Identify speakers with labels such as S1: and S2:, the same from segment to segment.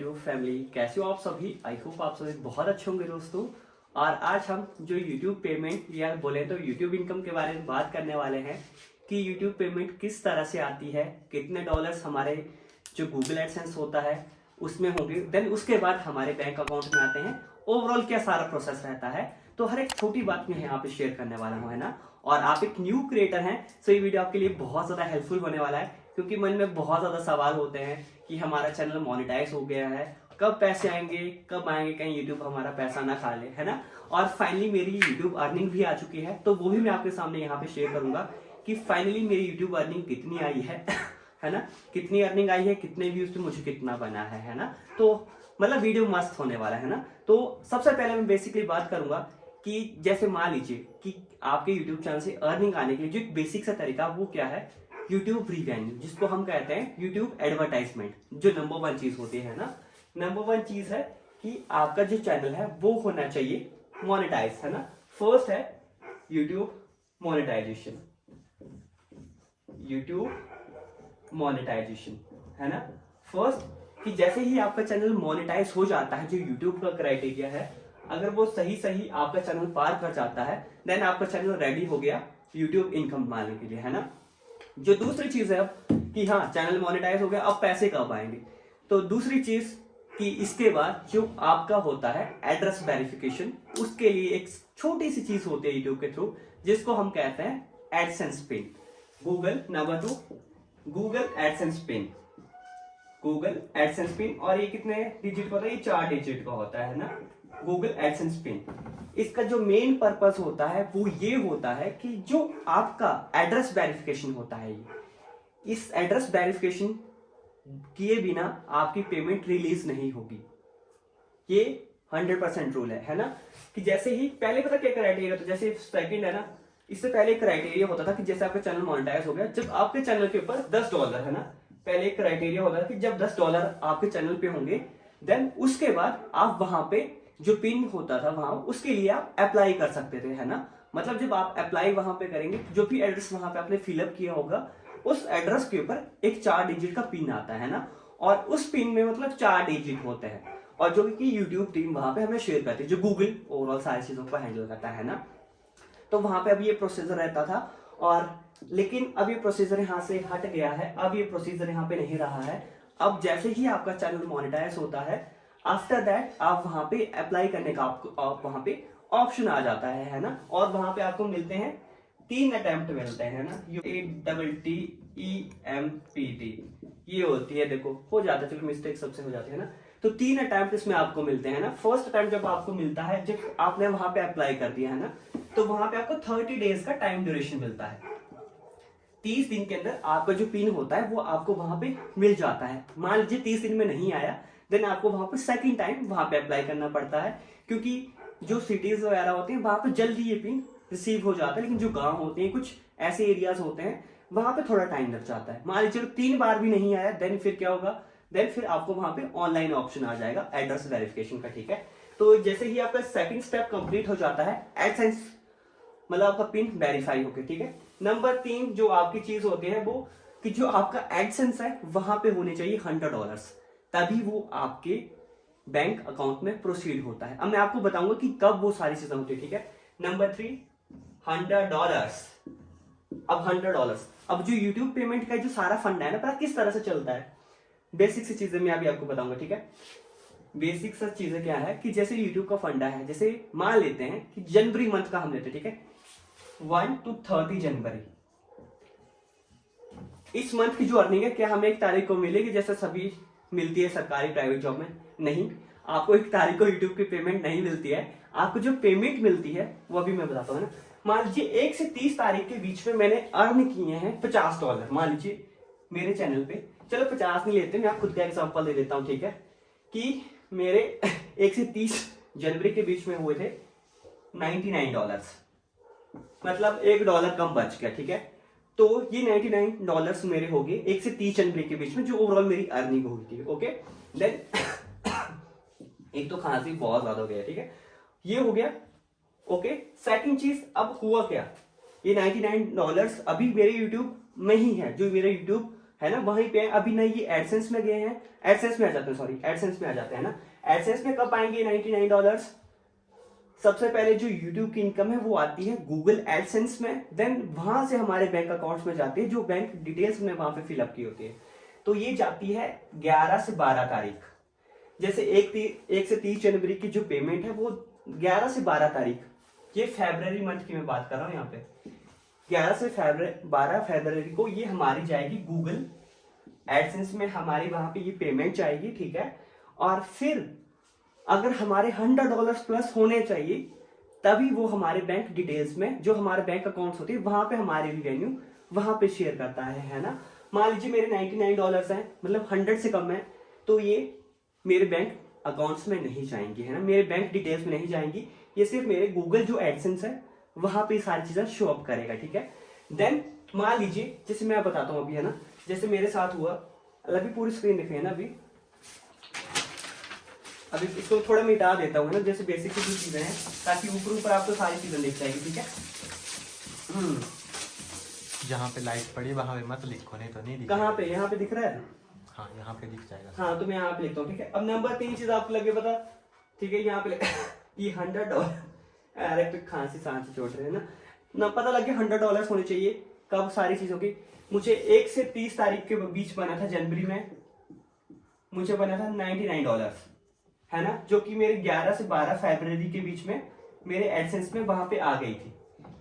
S1: YouTube family, कैसे हो आप सभी। आई होप आप सभी बहुत अच्छे होंगे दोस्तों। और आज हम जो यूट्यूब पेमेंट या बोले तो यूट्यूब इनकम के बारे में बात करने वाले हैं कि यूट्यूब पेमेंट किस तरह से आती है, कितने डॉलर्स हमारे जो गूगल एडसेंस होता है उसमें होंगे, देन उसके बाद हमारे बैंक अकाउंट में आते हैं, ओवरऑल क्या सारा प्रोसेस रहता है। तो हर एक छोटी बात में यहाँ पे शेयर करने वाला हूँ, है ना। और आप एक न्यू क्रिएटर हैं तो ये वीडियो आपके लिए बहुत ज्यादा हेल्पफुल होने वाला है, क्योंकि मन में बहुत ज्यादा सवाल होते हैं कि हमारा चैनल मोनेटाइज हो गया है, कब पैसे आएंगे, कब आएंगे, कहीं यूट्यूब हमारा पैसा ना खा ले, है ना। और फाइनली मेरी यूट्यूब अर्निंग भी आ चुकी है, तो वो भी मैं आपके सामने यहाँ पे शेयर करूंगा कि फाइनली मेरी यूट्यूब अर्निंग कितनी आई है है ना, कितनी अर्निंग आई है, कितने व्यूज पे मुझे कितना बना है ना। तो मतलब वीडियो मस्त होने वाला है ना। तो सबसे पहले मैं बेसिकली बात करूंगा कि जैसे मान लीजिए कि आपके यूट्यूब चैनल से अर्निंग आने के लिए जो एक बेसिक सा तरीका वो क्या है, यूट्यूब रिवेन्यू, जिसको हम कहते हैं यूट्यूब एडवर्टाइजमेंट, जो नंबर वन चीज होती है ना। नंबर वन चीज है कि आपका जो चैनल है वो होना चाहिए मोनेटाइज, है ना। फर्स्ट है यूट्यूब मोनेटाइजेशन, यूट्यूब मोनेटाइजेशन, है ना। फर्स्ट कि जैसे ही आपका चैनल मोनेटाइज हो जाता है, जो यूट्यूब का क्राइटेरिया है, अगर वो सही सही आपका चैनल पार कर जाता है, देन आपका चैनल रेडी हो गया यूट्यूब इनकम कमाने के लिए, है ना। जो दूसरी चीज है अब कि हाँ चैनल मोनेटाइज हो गया, अब पैसे कब आएंगे। तो दूसरी चीज कि इसके बाद जो आपका होता है एड्रेस वेरिफिकेशन, उसके लिए एक छोटी सी चीज होती है यूट्यूब के थ्रू, जिसको हम कहते हैं AdSense pin. Google number 2, Google AdSense pin, Google AdSense pin. और ये कितने डिजिट का होता है, ये 4 डिजिट का होता है ना, गूगल एडसेंस पिन। इसका जो मेन पर्पस होता है वो ये होता है कि जो आपका एड्रेस वेरिफिकेशन होता है, इस एड्रेस वेरिफिकेशन किए बिना आपकी पेमेंट रिलीज नहीं होगी। ये 100% रूल है ना। कि जैसे ही पहले पता क्या क्राइटेरिया था, जैसे सेकंड है ना, इससे पहले क्राइटेरिया होता था कि जैसे आपका चैनल मोनेटाइज हो गया, जब आपके चैनल के ऊपर $10 है ना, पहले एक क्राइटेरिया होता था कि जब $10 आपके चैनल पे होंगे, देन उसके बाद आप वहां पे जो पिन होता था वहां, उसके लिए आप अप्लाई कर सकते थे, है ना। मतलब जब आप अप्लाई वहां पे करेंगे, जो भी एड्रेस वहां पे आपने फिलअप किया होगा, उस एड्रेस के ऊपर एक 4 डिजिट का पिन आता है ना। और उस पिन में मतलब 4 डिजिट होते हैं, और जो कि यूट्यूब टीम वहां पे हमें शेयर करती है, जो गूगल ओवरऑल सारी चीजों को हैंडल करता है ना। तो वहां पे अब ये प्रोसीजर रहता था, और लेकिन अब ये प्रोसीजर यहाँ से हट गया है, अब ये प्रोसीजर यहाँ पे नहीं रहा है। अब जैसे ही आपका चैनल मोनेटाइज होता है, आफ्टर दैट आप वहां पे अप्लाई करने का आप वहां पे ऑप्शन आ जाता है ना। और वहां पे आपको मिलते हैं 3 अटेम्प्ट मिलते हैं ना, ATTEMPT ये होती है, देखो हो जाता है, चलो मिस्टेक सबसे हो जाती है ना। तो 3 अटेम्प्ट इसमें आपको मिलते हैं ना। फर्स्ट अटेम्प्ट जब आपको मिलता है, जब आपने वहां पे अप्लाई कर दिया है ना, तो वहां पे आपको 30 डेज का टाइम ड्यूरेशन मिलता है। 30 दिन के अंदर आपका जो पिन होता है वो आपको वहां पे मिल जाता है। मान लीजिए 30 दिन में नहीं आया, देन आपको वहां पे सेकंड टाइम वहां पे अप्लाई करना पड़ता है, क्योंकि जो सिटीज वगैरह होती हैं वहां पे जल्दी ये पिन रिसीव हो जाता है, लेकिन जो गांव होते हैं, कुछ ऐसे एरियाज होते हैं, वहां पे थोड़ा टाइम लग जाता है। मान लीजिए 3 बार भी नहीं आया, देन फिर क्या होगा, देन फिर आपको वहां पे ऑनलाइन ऑप्शन आ जाएगा एड्रेस वेरिफिकेशन का, ठीक है। तो जैसे ही आपका सेकंड स्टेप कंप्लीट हो जाता है, एडसेंस मतलब आपका पिन वेरीफाई होके, ठीक है। नंबर 3 जो आपकी चीज होती है वो कि जो आपका एडसेंस है वहां पे होने चाहिए $100, तभी वो आपके बैंक अकाउंट में प्रोसीड होता है। अब मैं आपको बताऊंगा कि कब वो सारी चीजें होती है, ठीक है। नंबर 3 $100। अब $100, अब जो यूट्यूब पेमेंट का जो सारा फंड है ना, पता किस तरह से चलता है। बेसिक सी चीजें मैं अभी आपको बताऊंगा, ठीक है। बेसिक सा चीजें क्या है कि जैसे यूट्यूब का फंडा है, जैसे मान लेते हैं कि जनवरी मंथ का हम लेते हैं, ठीक है, 1 to 30 जनवरी। इस मंथ की जो अर्निंग है, क्या हमें 1 तारीख को मिलेगी जैसे सभी मिलती है सरकारी प्राइवेट जॉब में? नहीं, आपको 1 तारीख को यूट्यूब की पेमेंट नहीं मिलती है। आपको जो पेमेंट मिलती है वो अभी मैं बताता हूँ ना। मान लीजिए 1 से 30 तारीख के बीच में मैंने अर्न किए हैं $50। मान लीजिए मेरे चैनल पे, चलो 50 नहीं लेते, मैं आप खुद का एग्जाम्पल दे देता हूँ, ठीक है, कि मेरे 1 से 30 जनवरी के बीच में हुए थे $99, मतलब $1 कम बच गया, ठीक है। तो ये $99 मेरे हो गए 1 से 30 जनवरी के बीच में, जो ओवरऑल मेरी अर्निंग हुई थी, ओके। देन एक तो खांसी बहुत ज्यादा हो गया, ठीक है, ये हो गया, ओके। सेकंड चीज, अब हुआ क्या, ये $99 अभी मेरे यूट्यूब में ही है, जो मेरा यूट्यूब है ना, वहीं पे अभी नहीं ये एडसेंस में गए हैं, एडसेंस में आ जाते हैं, सॉरी एडसेंस में आ जाते हैं ना। एडसेंस में कब आएंगे $99? सबसे पहले जो YouTube की इनकम है वो आती है गूगल एडसेंस में, देन वहां से हमारे बैंक अकाउंट्स में जाती है, जो बैंक डिटेल्स हमने वहां पे फिलअप की होती है। तो ये जाती है 11 से 12 तारीख। जैसे 1 से 30 जनवरी की जो पेमेंट है वो 11 से 12 तारीख, ये फरवरी मंथ की मैं बात कर रहा हूँ यहाँ पे, 11 से 12 फरवरी को ये हमारी जाएगी गूगल एडसेंस में, हमारी वहां पे ये पेमेंट जाएगी, ठीक है। और फिर अगर हमारे $100 प्लस होने चाहिए तभी वो हमारे बैंक डिटेल्स में, जो हमारे बैंक अकाउंट्स होती है वहां पे हमारे रिवेन्यू वहां पे शेयर करता है ना। मान लीजिए मेरे $99 हैं, मतलब 100 से कम है, तो ये मेरे बैंक अकाउंट्स में नहीं जाएंगी, है ना, मेरे बैंक डिटेल्स में नहीं जाएंगी, ये सिर्फ मेरे गूगल जो एडसेंस है वहां पे सारी चीजें शो अप करेगा, ठीक है। देन मान लीजिए जैसे मैं बताता हूँ अभी, है ना, जैसे मेरे साथ हुआ, अभी पूरी स्क्रीन दिखे ना, अभी इसको थोड़ा मिटा देता हूँ, है ना, जैसे बेसिक सी चीजें हैं, ताकि ऊपर ऊपर आपको सारी चीजें दिख जाएगी, ठीक है।
S2: जहाँ पे लाइट पड़ी वहां पे मत लिखो, नहीं तो नहीं दिख।
S1: कहाँ पे? यहाँ पे दिख रहा है,
S2: हाँ यहाँ पे दिख जाएगा।
S1: हाँ तो मैं यहाँ पे लिखता हूँ, ठीक है। अब नंबर 3 चीज आपको लगे पता, ठीक है, यहाँ पे ये $100, अरे तो खांसी सांसी चोट रहे हैं ना पता लग गया $100 होने चाहिए। कब सारी चीजों की, मुझे 1 से 30 तारीख के बीच बना था, जनवरी में मुझे बना था $99, है ना, जो कि मेरे 11 से 12 फरवरी के बीच में मेरे एडसेंस में वहां पे आ गई थी,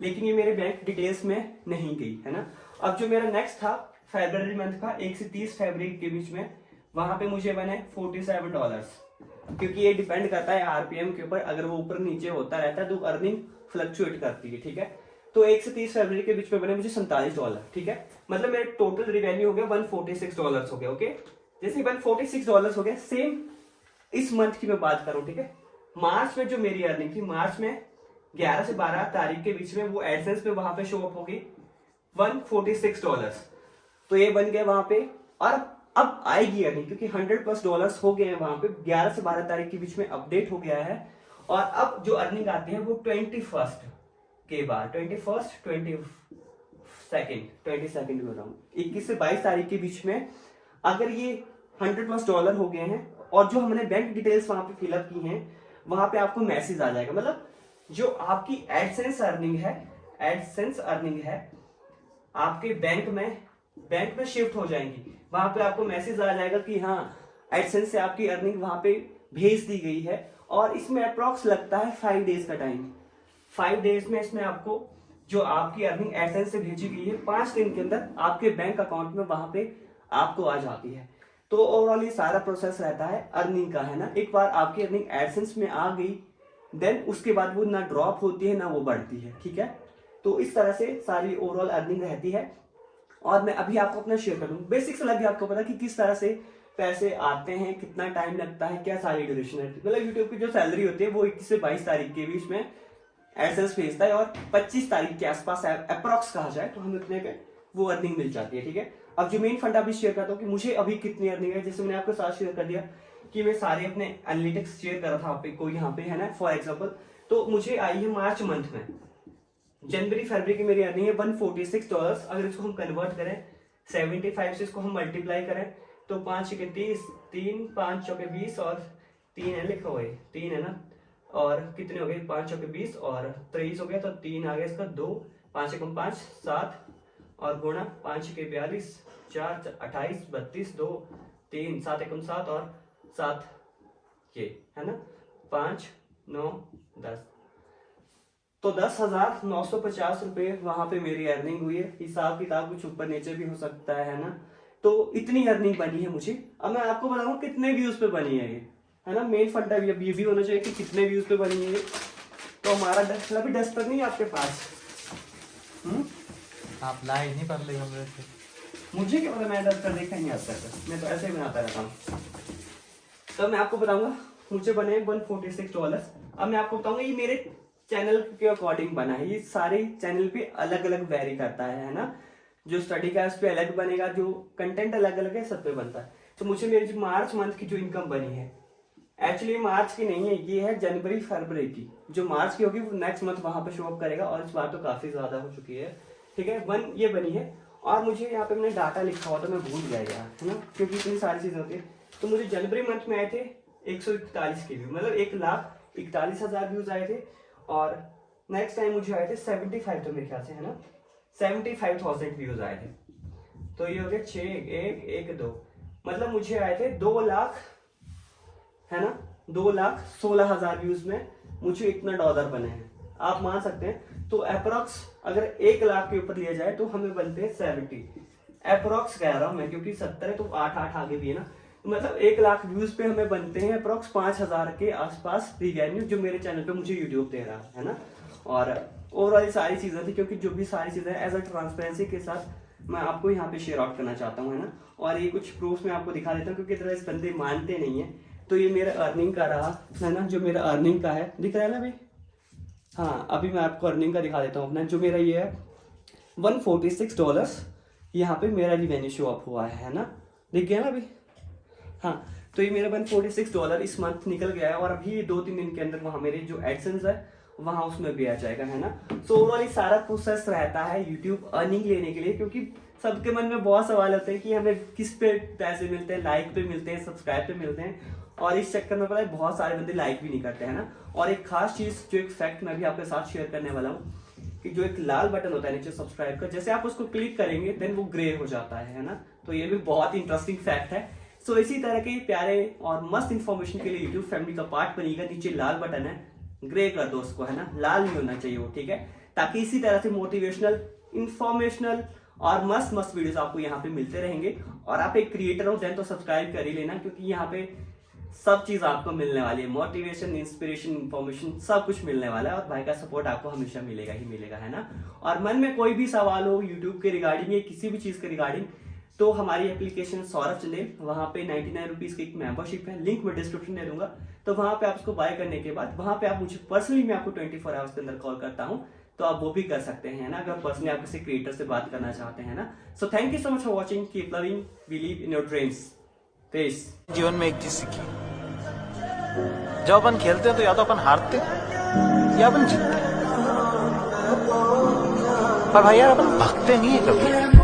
S1: लेकिन ये मेरे बैंक डिटेल्स में नहीं गई, है ना। अब जो मेरा नेक्स्ट था फरवरी मंथ का 1 से 30 फरवरी के बीच में, वहां पे मुझे बने $47, क्योंकि ये डिपेंड करता है आरपीएम के ऊपर, अगर वो ऊपर नीचे होता रहता है तो अर्निंग फ्लक्चुएट करती है, ठीक है। तो 1 से 30 फरवरी के बीच में बने मुझे $47, ठीक है, मतलब मेरे टोटल रिवेन्यू हो गया $146 हो गया, ओके। जैसे $146 हो गया, सेम इस मंथ की मैं बात कर रहा हूँ, ठीक है। मार्च में जो मेरी अर्निंग थी, मार्च में 11 से 12 तारीख के बीच में वो एडसेंस में वहां पे शो अप होगी $146, तो ये बन गया वहां पे। और अब आएगी अर्निंग, क्योंकि $100+ हो गए हैं वहां पे, 11 से 12 तारीख के बीच में अपडेट हो गया है। और अब जो अर्निंग आती है वो 21st के बाद, 21st 22nd बोल रहा हूँ, 21 से 22 तारीख के बीच में अगर ये $100+ हो गए हैं और जो हमने बैंक डिटेल्स वहां पे फिलअप की हैं, वहां पे आपको मैसेज आ जाएगा, मतलब जो आपकी एडसेंस अर्निंग है आपके बैंक में शिफ्ट हो जाएंगी। वहां पे आपको मैसेज आ जाएगा कि हाँ एडसेंस से आपकी अर्निंग वहां पे भेज दी गई है, और इसमें अप्रॉक्स लगता है 5 डेज का टाइम। 5 डेज में इसमें आपको जो आपकी अर्निंग एडसेंस से भेजी गई है 5 दिन के अंदर आपके बैंक अकाउंट में वहां पे आपको आ जाती है। तो ओवरऑल ये सारा प्रोसेस रहता है अर्निंग का, है ना। एक बार आपकी अर्निंग एडसेंस में आ गई, देन उसके बाद वो ना ड्रॉप होती है ना वो बढ़ती है, ठीक है। तो इस तरह से सारी ओवरऑल अर्निंग रहती है। और मैं अभी आपको अपना शेयर करूँ, बेसिक्स लग गया आपको पता कि किस तरह से पैसे आते हैं, कितना टाइम लगता है, क्या सारी ड्यूरेशन है। मतलब यूट्यूब की जो सैलरी होती है वो 21 से 22 तारीख के बीच में एडसेंस भेजता है, और 25 तारीख के आसपास अप्रॉक्स कहा जाए तो हमें इतने पे वो अर्निंग मिल जाती है, ठीक है। अब जो मेन फंड अभी शेयर करता हूँ कि मुझे अभी कितनी अर्निंग है, जैसे मैंने आपको साथ शेयर कर दिया कि मैं सारे अपने एनालिटिक्स शेयर कर रहा था आपको यहाँ पे, है ना, फॉर एग्जाम्पल। तो मुझे आई है मार्च मंथ में, जनवरी फरवरी की मेरी अर्निंग है $146। अगर इसको हम कन्वर्ट करें 75 से, इसको हम मल्टीप्लाई करें तो 5 के 30, 3 5 चौके 20 और 3 है लिखा हुआ है, 3 है ना, और कितने हो गए 5 चौके 20 और 23 हो गया, तो 3 आ गया इसका 2, 5 एकम 5 7 और गुणा 5 के 42, 4 28 32 2 3 7 एकम 7 और 7 ये है ना, 5 9 10, तो 10,950 रुपए वहां पे मेरी अर्निंग हुई है। हिसाब किताब कुछ ऊपर नीचे भी हो सकता है ना। तो इतनी अर्निंग बनी है मुझे। अब मैं आपको बताऊंगा कितने व्यूज पे बनी है ये, है ना। मेन फंडा ये भी होना चाहिए कि कितने व्यूज पे बनी है ये। तो हमारा अभी डस्टर नहीं है आपके पास,
S2: आप लाए नहीं पर ले हमरे से,
S1: मुझे क्या पता, मैं डस्टर देखा नहीं आता है, मैं तो ऐसे ही बनाता रहता हूँ। तो मैं आपको बताऊंगा मुझे बने $146। अब मैं आपको बताऊंगा ये मेरे चैनल के अकॉर्डिंग बना है, ये सारे चैनल पे अलग अलग वेरी करता है ना। जो स्टडी का उस पे अलग बनेगा, जो कंटेंट अलग अलग है, सब पे बनता है। तो मुझे मेरी जो मार्च मंथ की जो इनकम बनी है, एक्चुअली मार्च की नहीं है, ये है जनवरी फरवरी की। जो मार्च की होगी वो नेक्स्ट मंथ वहां पे शो अप करेगा, और इस बार तो काफी ज्यादा हो चुकी है, ठीक है। 1 ये बनी है। और मुझे यहाँ पे मैंने डाटा लिखा हुआ था, मैं भूल गया यार, है ना, क्योंकि इतनी सारी चीजें होती है। तो मुझे जनवरी मंथ में आए थे 141 के व्यू, मतलब 1,41,000 व्यूज आए थे। और नेक्स्ट टाइम मुझे आए थे 75, तो मेरे ख्याल से, है ना, 75,000 व्यूज आए थे। तो ये हो गया 6, 1, 2, मतलब मुझे आए थे 2 लाख, है ना, 2,16,000 व्यूज में मुझे इतना डॉलर बने हैं, आप मान सकते हैं। तो अप्रोक्स अगर 1 लाख के ऊपर लिया जाए तो हमें बनते हैं 70, अप्रोक्स कह रहा हूं मैं, क्योंकि 70 है तो 8 आगे भी है ना, मतलब 1 लाख व्यूज पे हमें बनते हैं अप्रोक्स 5,000 के आसपास रिवेन्यू, जो मेरे चैनल पे मुझे यूट्यूब दे रहा है ना। और ओवरऑल सारी चीजें थी, क्योंकि जो भी सारी चीजें एज अ ट्रांसपेरेंसी के साथ मैं आपको यहाँ पे शेयर आउट करना चाहता हूँ, है ना। और ये कुछ प्रूफ मैं आपको दिखा देता हूँ, क्योंकि इस बंदे मानते नहीं है। तो ये मेरा अर्निंग का रहा, है ना, जो मेरा अर्निंग का है, दिख रहा है ना भाई। हाँ, अभी मैं आपको अर्निंग का दिखा देता हूँ अपना, जो मेरा ये है $146 यहाँ पे मेरा रिवेन्यू शो अप हुआ है ना, दिख गया ना अभी। हाँ, तो ये मेरा $146 इस मंथ निकल गया है, और अभी 2-3 दिन के अंदर वहाँ मेरे जो एडसेंस है वहाँ उसमें भी आ जाएगा, है ना। सो ओवरऑल सारा प्रोसेस रहता है यूट्यूब अर्निंग लेने के लिए, क्योंकि सबके मन में बहुत सवाल होते हैं कि हमें किस पे पैसे मिलते हैं, लाइक पे मिलते हैं, सब्सक्राइब पे मिलते हैं, और इस चक्कर में पता है बहुत सारे बंदे लाइक भी नहीं करते, है ना। और एक खास चीज, जो एक फैक्ट मैं भी आपके साथ शेयर करने वाला हूँ, कि जो एक लाल बटन होता है नीचे सब्सक्राइब का, जैसे आप उसको क्लिक करेंगे देन वो ग्रे हो जाता है ना। तो ये भी बहुत इंटरेस्टिंग फैक्ट है। सो इसी तरह के प्यारे और मस्त इन्फॉर्मेशन के लिए यूट्यूब फैमिली का पार्ट बनिएगा। नीचे लाल बटन है, ग्रे कर दो उसको, है ना, लाल नहीं होना चाहिए वो, ठीक है, ताकि इसी तरह से मोटिवेशनल, इंफॉर्मेशनल और मस्त मस्त वीडियोस आपको यहाँ पे मिलते रहेंगे। और आप एक क्रिएटर हो देन तो सब्सक्राइब कर ही लेना, क्योंकि यहाँ पे सब चीज आपको मिलने वाली है, मोटिवेशन, इंस्पिरेशन, इंफॉर्मेशन, सब कुछ मिलने वाला है। और भाई का सपोर्ट आपको हमेशा मिलेगा ही मिलेगा, है ना। और मन में कोई भी सवाल हो यूट्यूब के रिगार्डिंग या किसी भी चीज के रिगार्डिंग, तो हमारी एप्लीकेशन सौरभ चंदेल, वहां पे 99 रुपीज की एक मेंबरशिप है, लिंक मैं डिस्क्रिप्शन दे दूंगा। तो वहां पे आप उसको बाय करने के बाद वहां पे आप मुझे पर्सनली, मैं आपको 24 आवर्स के अंदर कॉल करता हूँ, तो आप वो भी कर सकते हैं ना, अगर पर्सनली आप किसी क्रिएटर से बात करना चाहते हैं ना। So thank you so much for watching, keep loving, believe in your dreams, peace.
S3: जीवन में एक चीज सीखी, जब अपन खेलते हैं तो या तो अपन हारते हैं या अपन जीतते हैं, पर भाई यार अपन भागते नहीं है कभी।